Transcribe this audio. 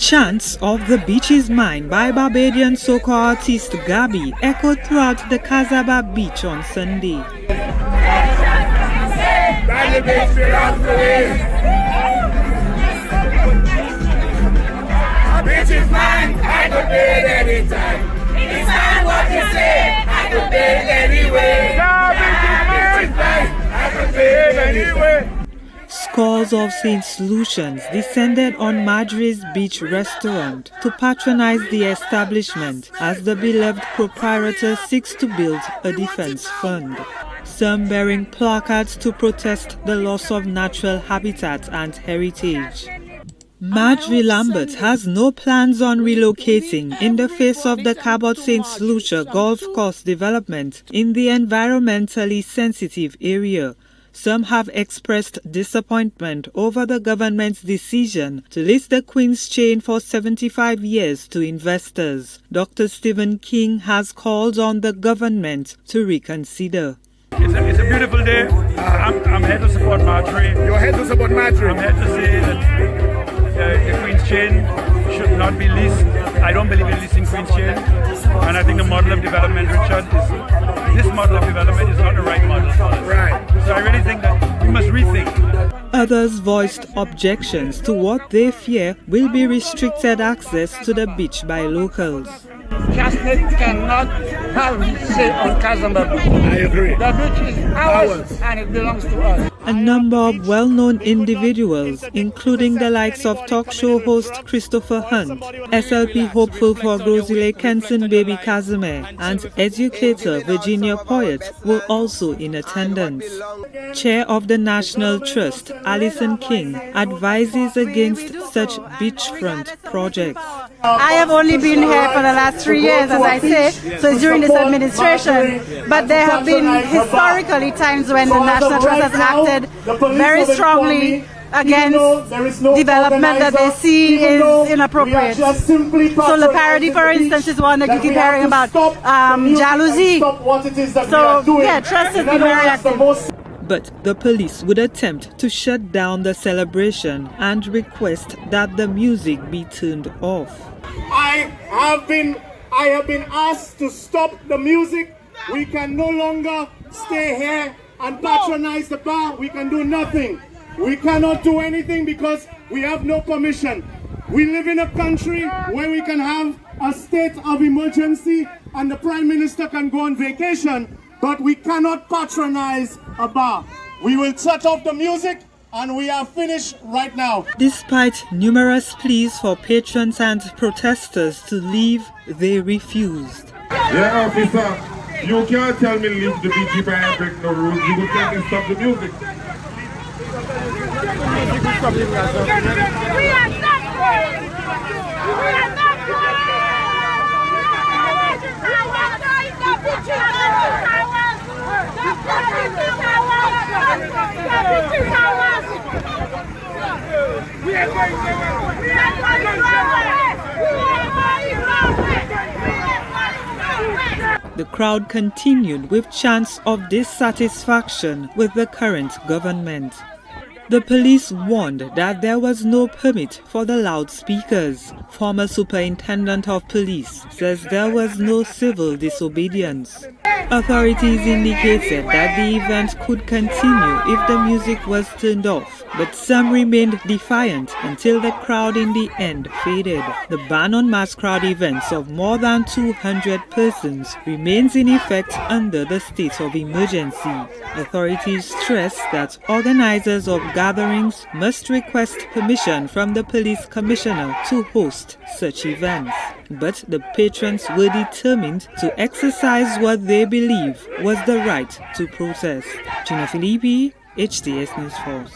Chants of "The Beach is Mine" by Barbadian soca artist Gabi echoed throughout the Cas En Bas beach on Sunday. Beach is mine, I could be it anytime. It's not what you say, I could be it anyway. Beach is mine, I could be it anyway. Scores of St. Lucians descended on Marjorie's beach restaurant to patronize the establishment as the beloved proprietor seeks to build a defense fund. Some bearing placards to protest the loss of natural habitat and heritage. Marjorie Lambert has no plans on relocating in the face of the CABOT St. Lucia golf course development in the environmentally sensitive area. Some have expressed disappointment over the government's decision to lease the Queen's Chain for 75 years to investors. Dr. Stephen King has called on the government to reconsider. It's a beautiful day. I'm here to support Marjorie. You're here to support Marjorie? I'm here to say that the Queen's Chain should not be leased. I don't believe in leasing Queen's Chain. And I think the model of development, Richard, this model of development is not the right model for us. Right. So I really think that we must rethink. Others voiced objections to what they fear will be restricted access to the beach by locals. Casnet cannot have say on Cas En Bas. I agree. The beach is ours and it belongs to us. A number of well-known individuals, including the likes of talk show host Christopher Hunt, SLP hopeful for Grosile Kenson Baby Casimir, and educator Virginia Poyet were also in attendance. Chair of the National Trust, Alison King, advises against such beachfront projects. I have only been here for the last 3 years, as I say, so it's during this administration. But there have been historically times when the National Trust has acted very strongly against development that they see is inappropriate. So the parody, for instance, is one that you keep hearing about, jealousy. So yeah, Trust has been very active. But the police would attempt to shut down the celebration and request that the music be turned off. I have been asked to stop the music. We can no longer stay here and patronize the bar. We can do nothing. We cannot do anything because we have no permission. We live in a country where we can have a state of emergency and the Prime Minister can go on vacation, but we cannot patronize a bar. We will shut off the music and we are finished right now. Despite numerous pleas for patrons and protesters to leave, they refused. Yeah, officer, you can't tell me leave the beach if I break no rules. You will tell me stop the music. We are not going! We are not going! The crowd continued with chants of dissatisfaction with the current government. The police warned that there was no permit for the loudspeakers. Former Superintendent of Police says there was no civil disobedience. Authorities indicated that the event could continue if the music was turned off, but some remained defiant until the crowd in the end faded. The ban on mass crowd events of more than 200 persons remains in effect under the state of emergency. Authorities stress that organizers of gatherings must request permission from the police commissioner to host such events. But the patrons were determined to exercise what they believe was the right to protest. Gina Filippi, HTS News Force.